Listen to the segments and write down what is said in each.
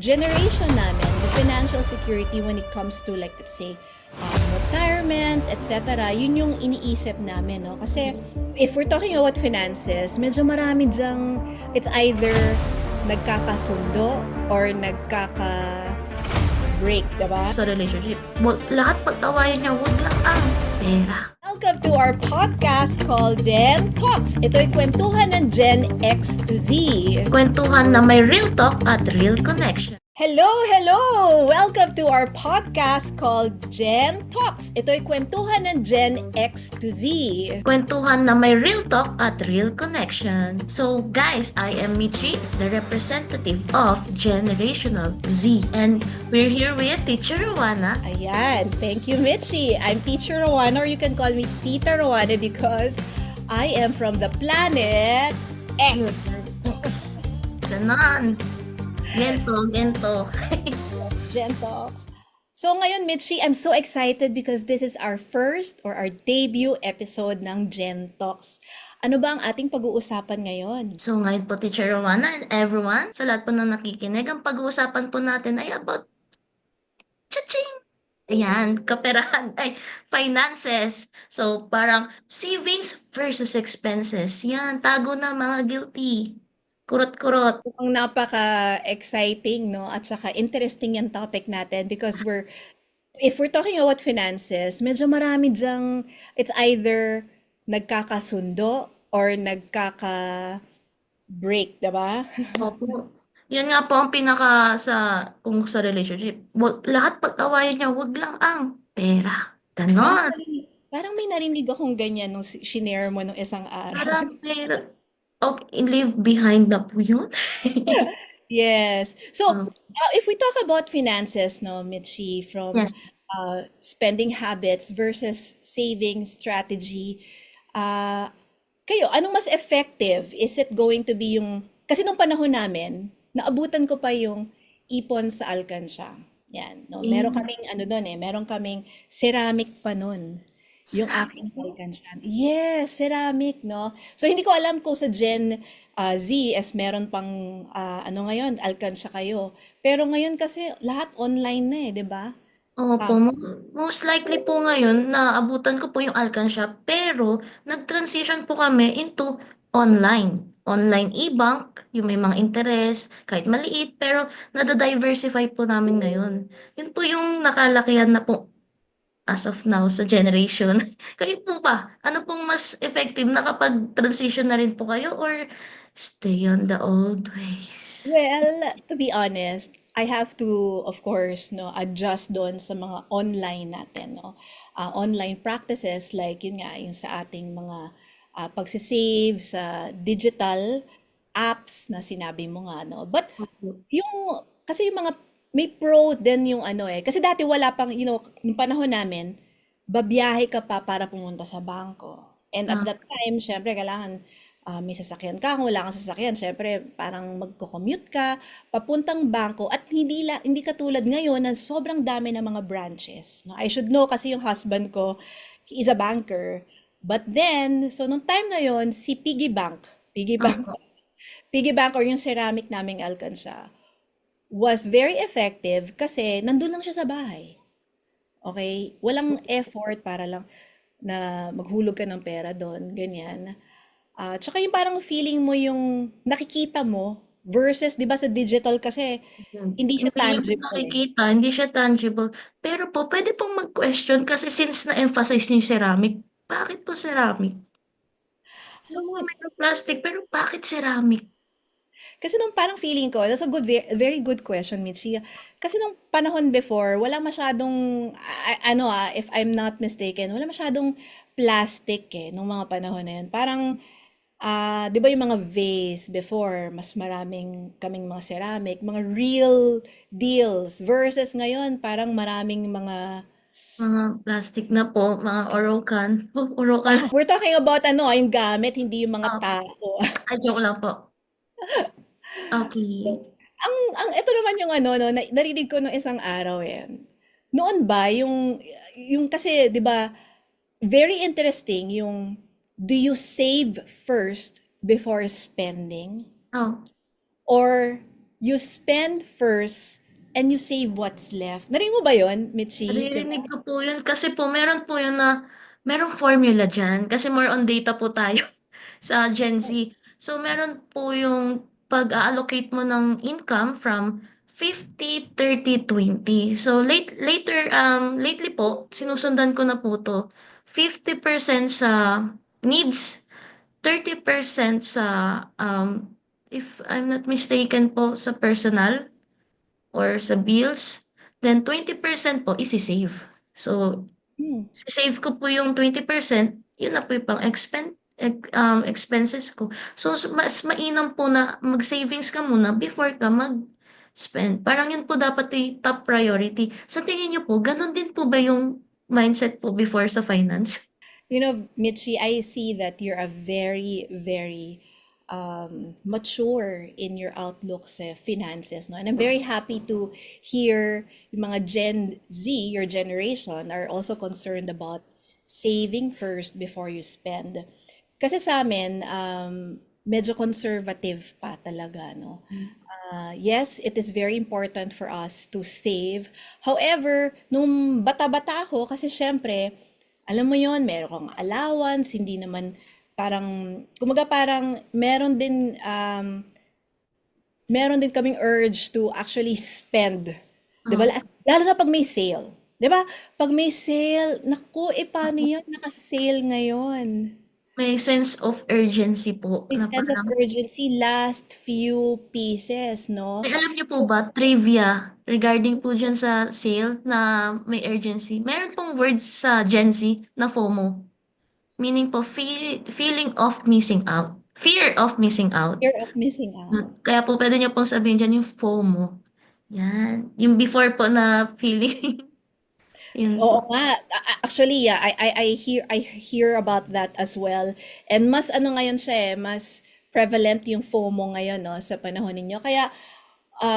generation namin, the financial security when it comes to like let's say retirement, etc. Yun yung iniisip namin, no? Kasi if we're talking about finances, medyo marami dyang it's either nagkakasundo or nagkaka-break, diba? Sa relationship. Lahat pagtawayan niya, wag lang ang pera. Welcome to our podcast called Gen Talks. Ito'y kwentuhan ng Gen X to Z. Kwentuhan na may real talk at real connection. Hello, hello! Welcome to our podcast called Gen Talks. Ito'y kwentuhan ng Gen X to Z. Kwentuhan na may real talk at real connection. So guys, I am Michi, the representative of Generational Z. And we're here with Teacher Rowana. Ayan, thank you, Michi. I'm Teacher Rowana, or you can call me Tita Rowana because I am from the planet X. X. Ganon. Gento. Gen Talks. So ngayon, Mitchie, I'm so excited because this is our first or our debut episode ng Gen Talks. Ano ba ang ating pag-uusapan ngayon? So ngayon po, Teacher Rowana and everyone, sa lahat po na nakikinig, ang pag-uusapan po natin ay about cha-ching! Ayan, kaperahan, ay finances. So parang savings versus expenses. Yan, tago na mga guilty. Kurot-kurot. Ang napaka-exciting, no? At saka interesting yung topic natin because if we're talking about finances, medyo marami dyang it's either nagkakasundo or nagkaka-break, diba? Opo. Yan nga po ang kung sa relationship. Lahat pagtawayan niya, wag lang ang pera. Ganon. Parang may narinig akong ganyan nung shinare mo nung isang araw. Parang pera. Okay, leave behind na po yun. Yes. So, Um, if we talk about finances, no, Mitchie, from yes. spending habits versus saving strategy, kayo, anong mas effective? Is it going to be kasi nung panahon namin, naabutan ko pa yung ipon sa alkansya. Yan, no? Meron kaming, meron kaming ceramic pa nun. Yung aking alkansya. Yes, ceramic, no? So, hindi ko alam kung sa Gen Z as meron pang, ngayon, alkansya kayo. Pero ngayon kasi, lahat online na di ba? Opo, most likely po ngayon naabutan ko po yung alkansya pero nag-transition po kami into online. Online e-bank, yung may mga interest, kahit maliit, pero nada-diversify po namin ngayon. Yun po yung nakalakihan na po as of now sa generation. Kayo po ba? Ano pong mas effective? Nakapag-transition na rin po kayo or stay on the old ways? Well, to be honest, I have to, of course, no, adjust doon sa mga online natin, no. Online practices like yun nga, yung sa ating mga pagsisave sa digital apps na sinabi mo nga, no. But kasi yung mga may pro din yung kasi dati wala pang, yung panahon namin, babiyahe ka pa para pumunta sa bangko. And at Ah, that time, syempre, kailangan may sasakyan ka. Kung wala kang sasakyan, syempre, parang magko-commute ka, papuntang bangko, at hindi katulad ngayon na sobrang dami ng mga branches. No? I should know kasi yung husband ko is a banker. But then, so nung time na yon si Piggy Bank, ah, Piggy Bank or yung ceramic naming alkansya, was very effective kasi nandun lang siya sa bahay. Okay? Walang effort para lang na maghulog ka ng pera doon, ganyan. Tsaka yung parang feeling mo yung nakikita mo versus 'di ba sa digital kasi hindi siya Hindi niyo po tangible eh. nakikita, hindi siya tangible. Pero po, pwede pong mag-question kasi since na-emphasize niyo yung ceramic, bakit po ceramic? Alam mo, mayroong plastic, pero bakit ceramic? Kasi nung parang feeling ko, that's a very good question, Michi. Kasi nung panahon before, wala masyadong, if I'm not mistaken, wala masyadong plastic nung mga panahon na yun. Parang, di ba yung mga vase before, mas maraming kaming mga ceramic, mga real deals versus ngayon, parang maraming mga, Mga plastic na po, mga Orocan. Oh, Orocan. we're talking about yung gamit, hindi yung mga Ah, tao. ay, joke lang po. Okay. Ang ito naman yung no, narinig ko nung isang araw Noon ba yung kasi 'di ba very interesting yung do you save first before spending Oh, or you spend first and you save what's left. Narinig mo ba yun, Mitchie? Diba? Naririnig ko po yun kasi po meron po yun na merong formula diyan kasi more on data po tayo sa Gen Z. So meron po yung pag-a-allocate mo ng income from 50-30-20. So lately po sinusundan ko na po to 50% sa needs, 30% sa if I'm not mistaken po sa personal or sa bills, then 20% po isi-save. So, Hmm. save ko po yung 20%, yun na po yung expenses ko. So, mas mainam po na mag-savings ka muna before ka mag-spend. Parang yun po dapat yung top priority. Sa tingin niyo po, ganun din po ba yung mindset po before sa finance? You know, Mitchie, I see that you're a very, very mature in your outlook sa finances, no? And I'm very happy to hear yung mga Gen Z, your generation, are also concerned about saving first before you spend. Kasi sa amin, medyo conservative pa talaga, no? Yes, it is very important for us to save. However, nung bata-bata ako, kasi syempre, alam mo yon, meron kang allowance, hindi naman parang, kumaga parang meron din kaming urge to actually spend. 'Di ba? Ah, Lalo na pag may sale. 'Di ba? Pag may sale, naku, paano yan? Naka-sale ngayon. may sense of urgency po May na sense of parang urgency, last few pieces, no? ay, alam niyo po ba, trivia regarding po dyan sa sale na may urgency. Meron pong words sa Gen Z na FOMO. Meaning po, feeling of missing out. Fear of missing out. Fear of missing out. Kaya po pwede niyo pong sabihin dyan yung FOMO. Yan. Yung before po na feeling. Yun Oo po. nga. Actually, yeah, I hear about that as well. And mas ano ngayon siya mas prevalent yung FOMO ngayon, no, sa panahon ninyo. Kaya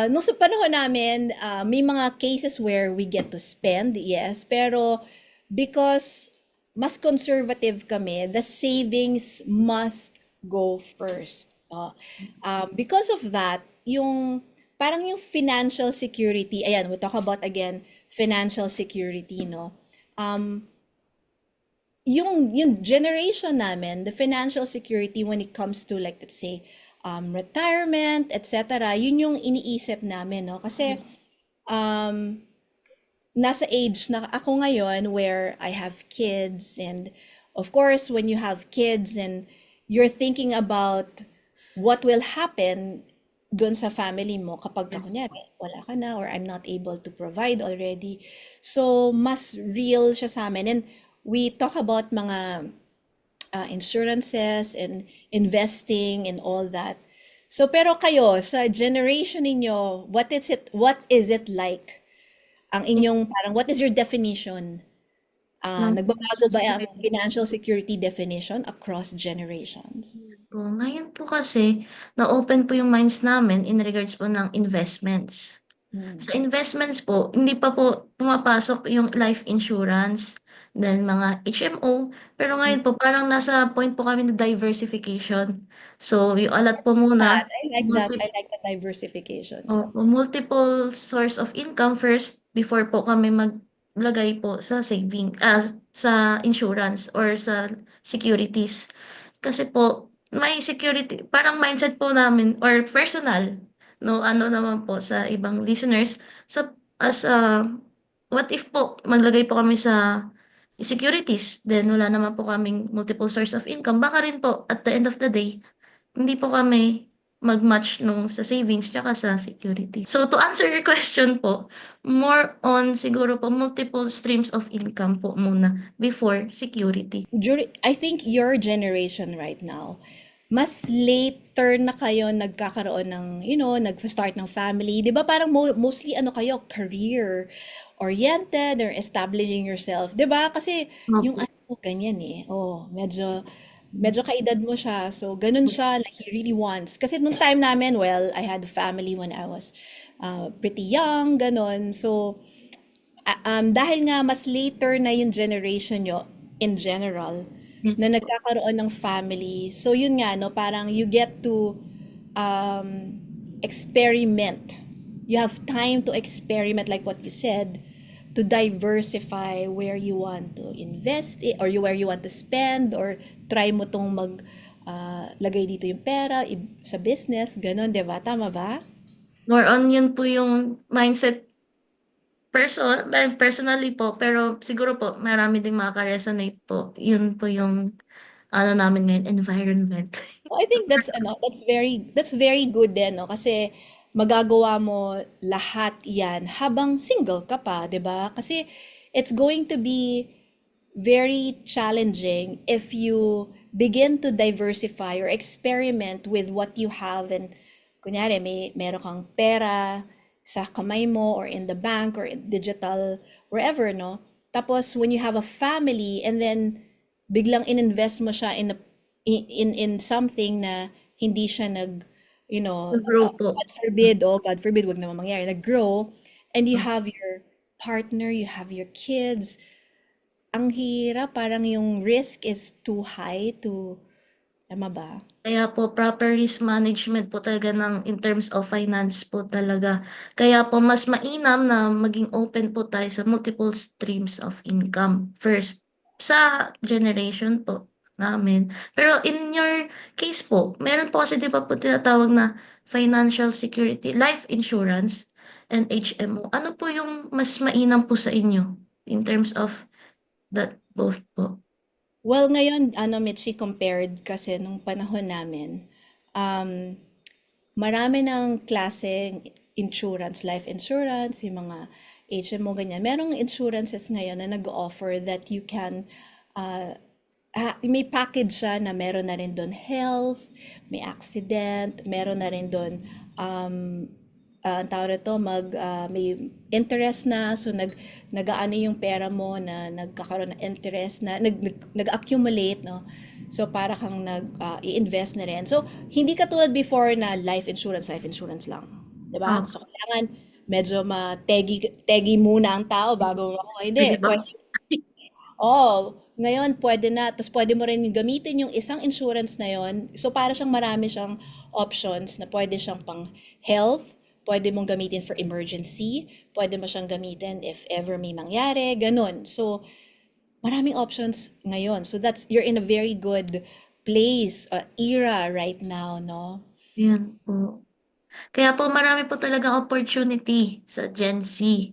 nung sa panahon namin, may mga cases where we get to spend, yes, pero because mas conservative kami, the savings must go first. Because of that, yung parang yung financial security, ayan, we talk about again financial security, no? Um, yung generation namin, the financial security when it comes to like let's say retirement, etc. Yun yung iniisip namin, no? Kasi um, nasa age na ako ngayon where I have kids and of course when you have kids and you're thinking about what will happen dun sa family mo kapag ka Yes. kunyari wala ka na or I'm not able to provide already. So mas real siya sa amin and we talk about mga insurances and investing and all that. So pero kayo sa generation ninyo, what is it like? Ang inyong parang what is your definition? Ng Nagbabago financial ba ang security. financial security definition across generations? Po. Ngayon po kasi, na-open po yung minds namin in regards po ng investments. Hmm. Sa investments po, hindi pa po pumapasok yung life insurance, then mga HMO. Pero ngayon po, parang nasa point po kami ng diversification. So, yung alat po That, muna, I like that. I like the diversification. multiple source of income first before po kami maglagay po sa sa insurance or sa securities. Kasi po, may security, parang mindset po namin or personal, no, ano naman po sa ibang listeners, sa, as what if po, maglagay po kami sa securities, then wala naman po kaming multiple source of income, baka rin po, at the end of the day, hindi po kami mag-match nung sa savings tsaka sa security. So to answer your question po, more on siguro po multiple streams of income po muna before security. I think your generation right now, mas later na kayo nagkakaroon ng, nag-start ng family. 'Di ba parang mostly ano kayo, career oriented or establishing yourself. 'Di ba? Kasi yung Opo. ano ko ganyan eh. Oh, medyo kaedad mo siya. So ganun siya like he really wants. Kasi nung time namin, well, I had a family when I was pretty young, ganun. So dahil nga mas later na yung generation nyo in general na Yes po. nagkakaroon ng family. So yun nga no, parang you get to um experiment. You have time to experiment, like what you said, to diversify where you want to invest or where you want to spend, or try mo tong lagay dito yung pera sa business, ganun, 'di ba? Tama ba? More on yun po yung mindset personally po, pero siguro po marami ding makaka-resonate po. Yun po yung ano namin ngayon, environment. I think that's very good din, no? Kasi magagawa mo lahat 'yan habang single ka pa, 'di ba? Kasi it's going to be very challenging if you begin to diversify or experiment with what you have, and kunyari meron kang pera sa kamay mo or in the bank or in digital wherever, no? Tapos when you have a family and then biglang ininvest mo siya in something na hindi siya Nag-grow po. God forbid, wag naman mangyari, nag-grow, and you have your partner, you have your kids, ang hirap, parang yung risk is too high to, tama ba? Kaya po proper risk management po talaga ng in terms of finance po talaga. Kaya po mas mainam na maging open po tayo sa multiple streams of income first sa generation po namin. Pero in your case po, meron po kasi 'di ba po tinatawag na financial security, life insurance and HMO. Ano po yung mas mainam po sa inyo in terms of that both po? Well, ngayon, Mitchie, compared kasi nung panahon namin, um, marami ng klaseng insurance, life insurance, yung mga HMO, ganyan. Merong insurances ngayon na nag-offer that you can, uh, may package siya na meron na rin doon health, may accident, meron na rin doon, ang tawag nito, may interest na, so nag-aano yung pera mo na nagkakaroon ng interest na, nag-accumulate, no? So, para kang i-invest na rin. So, hindi katulad before na life insurance lang. 'Di ba? Opo, So, kailangan medyo tegi muna ang tao bago makuha. puwede Hindi, ba? pwede. Oo, ngayon pwede na. Tapos pwede mo rin gamitin yung isang insurance na yon. So, para siyang marami siyang options na pwede siyang pang health, pwede mong gamitin for emergency, pwede mo siyang gamitin if ever may mangyari, ganun. So, maraming options ngayon. So you're in a very good place, era right now, no? Yan po. Kaya po marami po talagang opportunity sa Gen Z.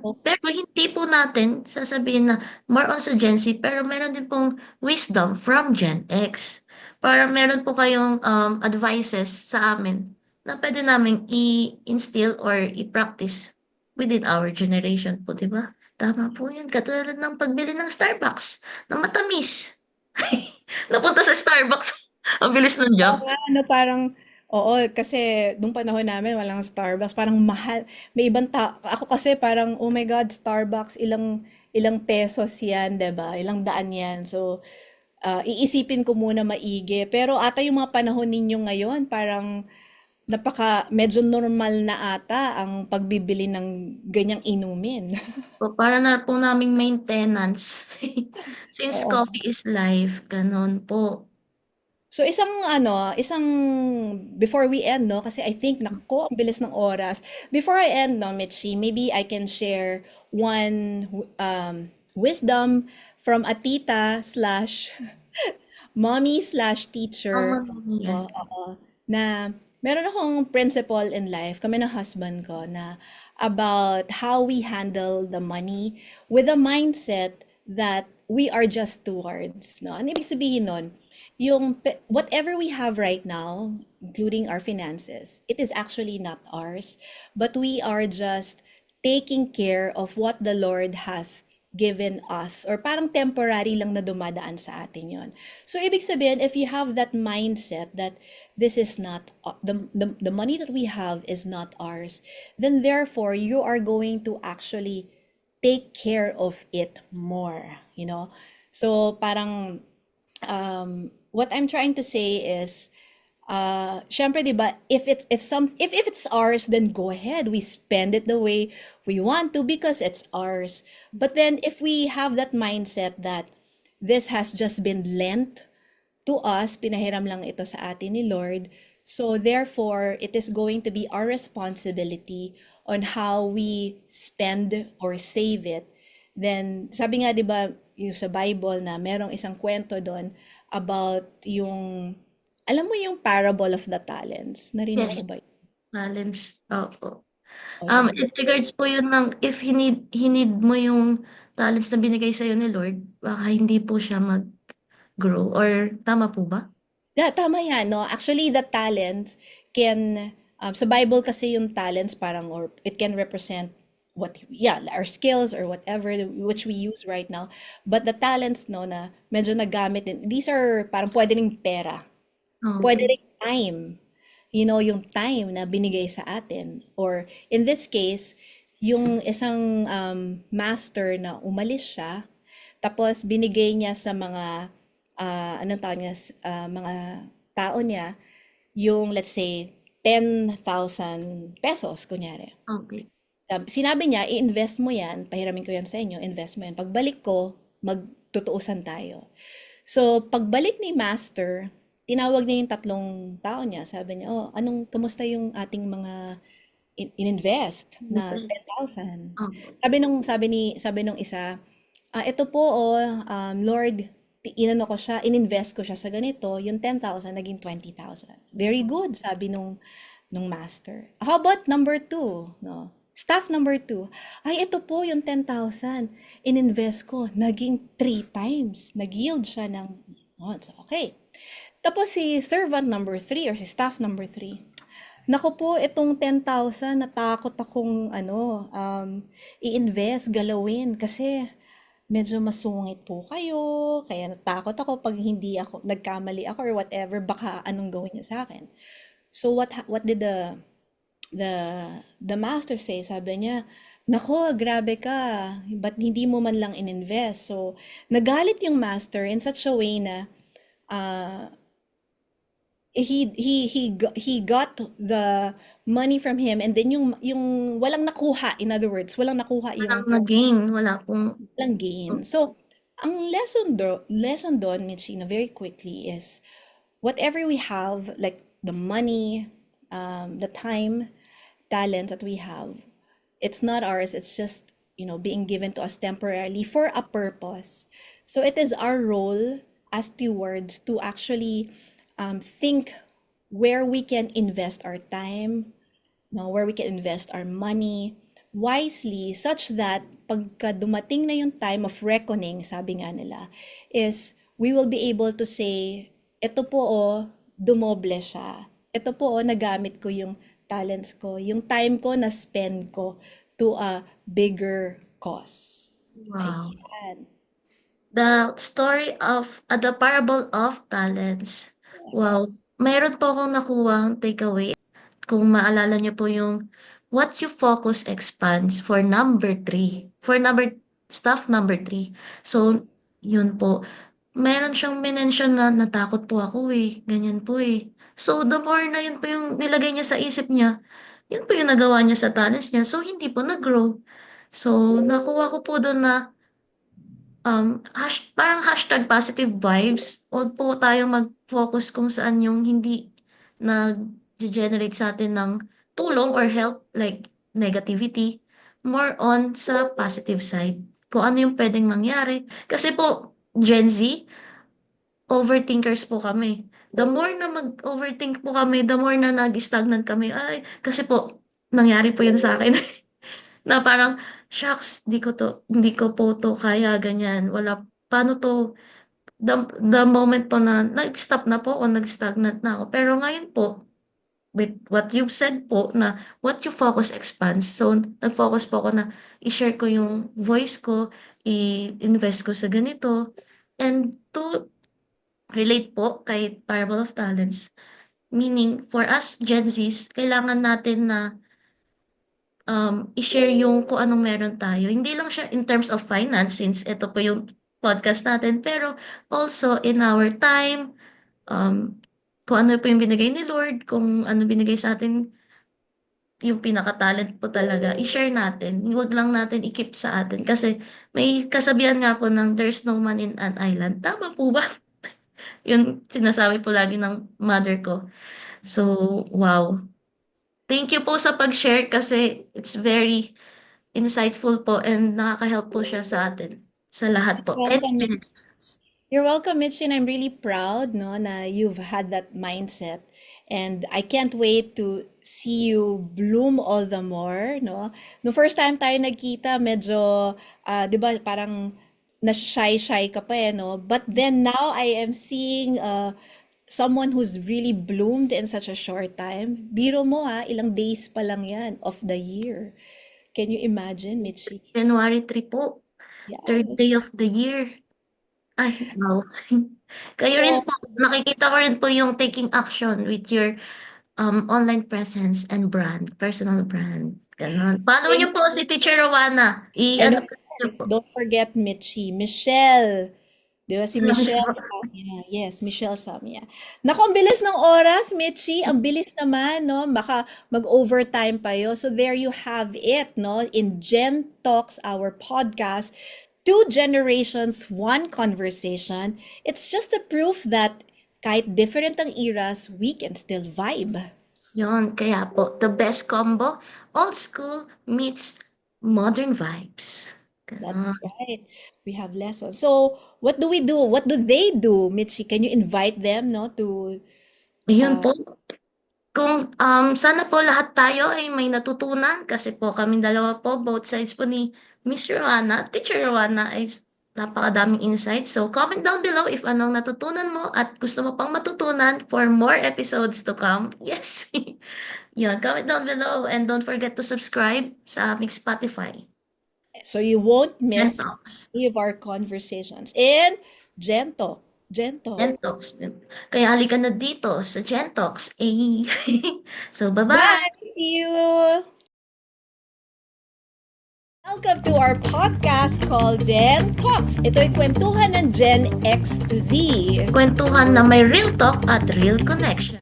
Oh, Pero hindi po natin sasabihin na more on sa Gen Z, pero meron din pong wisdom from Gen X. Para meron po kayong advices sa amin na pwede naming i-instill or i-practice within our generation po, di ba? Tama po yan. Katulad ng pagbili ng Starbucks na matamis. Napunta sa Starbucks. Ang bilis ng oo jump. nga, ano, parang, oo, kasi nung panahon namin, walang Starbucks, parang mahal. May ako kasi parang, oh my God, Starbucks, ilang pesos yan, 'di ba? Ilang daan yan. So, iisipin ko muna maigi. Pero ata yung mga panahon ninyo ngayon, parang medyo normal na ata ang pagbibili ng ganyang inumin. So, para na po naming maintenance. Since Oo. coffee is life, gano'n po. So isang before we end, no, kasi I think nako ang bilis ng oras. Before I end, no, Mitchie, maybe I can share one wisdom from a tita slash mommy slash teacher, Yes po. na meron akong principle in life, kami ng husband ko, na about how we handle the money with a mindset that we are just stewards, no? Ano ibig sabihin nun? Whatever we have right now, including our finances, it is actually not ours, but we are just taking care of what the Lord has given us, or parang temporary lang na dumadaan sa atin yon. So ibig sabihin, if you have that mindset that this is not the money that we have is not ours, then therefore you are going to actually take care of it more, you know? So parang what I'm trying to say is, syempre 'di ba, if it's ours, then go ahead, we spend it the way we want to because it's ours. But then if we have that mindset that this has just been lent to us, pinahiram lang ito sa atin ni Lord, So therefore, it is going to be our responsibility on how we spend or save it. Then, sabi nga 'di ba, yung sa Bible na merong isang kwento doon about yung alam mo yung parable of the talents. Narinig mo Yes, ba? balance. Opo. O, di ba? In regards po yun ng if hinid mo yung talents na binigay sa'yo ni Lord, baka hindi po siya mag-grow or tama po ba? Yeah, tama yan, no? Actually, the talents can, sa Bible kasi yung talents parang, or it can represent what, yeah, our skills or whatever which we use right now. But the talents, no, na medyo nagamit din, these are parang pwede ring pera, pwede Opo. ring time. Yung time na binigay sa atin. Or in this case, yung isang master na umalis siya, tapos binigay niya sa mga, anong tawag niya, mga tao niya, yung let's say, 10,000 pesos, kunyari. Okay. Sinabi niya, i-invest mo yan, pahiramin ko yan sa inyo, invest mo yan. Pagbalik ko, magtutuusan tayo. So, pagbalik ni Master, tinawag niya yung tatlong tao niya. Sabi niya, oh, kamusta yung ating mga in-invest na Okay. 10,000? Opo. Sabi nung isa, ito po, oh, Lord, inano ko siya, ininvest ko siya sa ganito, yung 10,000 naging 20,000. Very good, sabi nung master. How about number two? No? Staff number two, ay ito po yung 10,000, ininvest ko, naging 3 times, nag-yield siya ng, oh, so, okay. Tapos si servant number three or si staff number three, naku po, itong 10,000, natakot akong i-invest, galawin, kasi medyo masungit po kayo, kaya natakot ako pag hindi ako, nagkamali ako or whatever, baka anong gawin niyo sa akin. So what did the the master say? Sabi niya, nako, grabe ka, ba't hindi mo man lang ininvest? So nagalit yung master in such a way na uh, he got the money from him, and then yung walang nakuha, in other words, walang nakuha Walang yung nag-gain, wala pong walang gain. So ang lesson doon, Michina, very quickly is whatever we have, like the money, the time, talent that we have, it's not ours. It's just, being given to us temporarily for a purpose. So it is our role as stewards to actually think where we can invest our time, no, where we can invest our money wisely, such that pagka dumating na yung time of reckoning, sabi nga nila, is we will be able to say, ito po oh, dumoble siya. Ito po oh, nagamit ko yung talents ko, yung time ko na spend ko to a bigger cause. wow. Ayan. The parable of talents. Yes. Wow, mayroon po akong nakuhang takeaway. Kung maalala niyo po yung what you focus expands for staff number three. So, yun po. Meron siyang minention na natakot po ako eh, ganyan po eh. So, the more na yun po yung nilagay niya sa isip niya, yun po yung nagawa niya sa talents niya. So, hindi po nag-grow. So, nakuha ko po doon na parang hashtag positive vibes. Huwag po tayong mag-focus kung saan yung hindi nag-generate sa atin ng tulong or help like negativity. More on sa positive side. Kung ano yung pwedeng mangyari. Kasi po, Gen Z, overthinkers po kami. The more na mag-overthink po kami, the more na nag-stagnant kami. Ay, kasi po, nangyari po yun sa akin. Na parang, shucks, hindi ko po to kaya, ganyan. Wala, paano to? The moment po na nag-stop na po o nag-stagnant na ako. Pero ngayon po, with what you've said po na what you focus expands. So, nag-focus po ako na i-share ko yung voice ko, i-invest ko sa ganito. And to relate po kay Parable of Talents, meaning for us Gen Zs, kailangan natin na i-share yung kung anong meron tayo. Hindi lang siya in terms of finance since ito po yung podcast natin, pero also in our time, um, kung ano po yung binigay ni Lord, kung ano binigay sa atin, yung pinaka-talent po talaga, i-share natin. Huwag lang natin i-keep sa atin. Kasi may kasabihan nga po ng there's no man in an island. Tama po ba? Yun sinasabi po lagi ng mother ko. So, wow. Thank you po sa pag-share kasi it's very insightful po and nakaka-help po siya sa atin, sa lahat po. And Welcome, You're welcome, Mitch, and I'm really proud, no, na you've had that mindset. And I can't wait to see you bloom all the more, no? No first time tayo nagkita, medyo, 'di ba, parang na-shy-shy ka pa eh, no? But then now I am seeing someone who's really bloomed in such a short time. Biro mo ilang days pa lang yan of the year. Can you imagine, Mitchie? January 3 po, third Yes. day of the year. Ay, wow. Kayo rin So, po, nakikita ko rin po yung taking action with your online presence and brand, personal brand. Ganon. Follow thank niyo po si Teacher Rowana. And I-ano of po niyo course, po. don't forget Mitchie. Michelle. Di ba si Salamat Michelle po. Samia? Yes, Michelle Samia. Naku, ang bilis ng oras, Mitchie. Ang bilis naman, no? Baka mag-overtime pa yo. So there you have it, no? In Gen Talks, our podcast, two generations, one conversation. It's just a proof that kahit different ang eras, we can still vibe. Yun, kaya po, the best combo, old school meets modern vibes. That's Ganon. right. We have lessons. So, what do we do? What do they do, Mitchie? Can you invite them, no, to Yun uh, po. Kung sana po lahat tayo ay may natutunan kasi po kaming dalawa po, both sides po ni Miss Rowana, Teacher Rowana ay napakadaming insights. So comment down below if anong natutunan mo at gusto mo pang matutunan for more episodes to come. Yes. Yun, comment down below and don't forget to subscribe sa aming Spotify. so you won't Gen miss Talks. any of our conversations in Gen Talk. Gen Talk. Gen Talks. Kaya halika na dito sa Gen Talks. Eh. So bye-bye! Bye! See you! Welcome to our podcast called Gen Talks. Ito'y kwentuhan ng Gen X to Z. Kwentuhan na may real talk at real connection.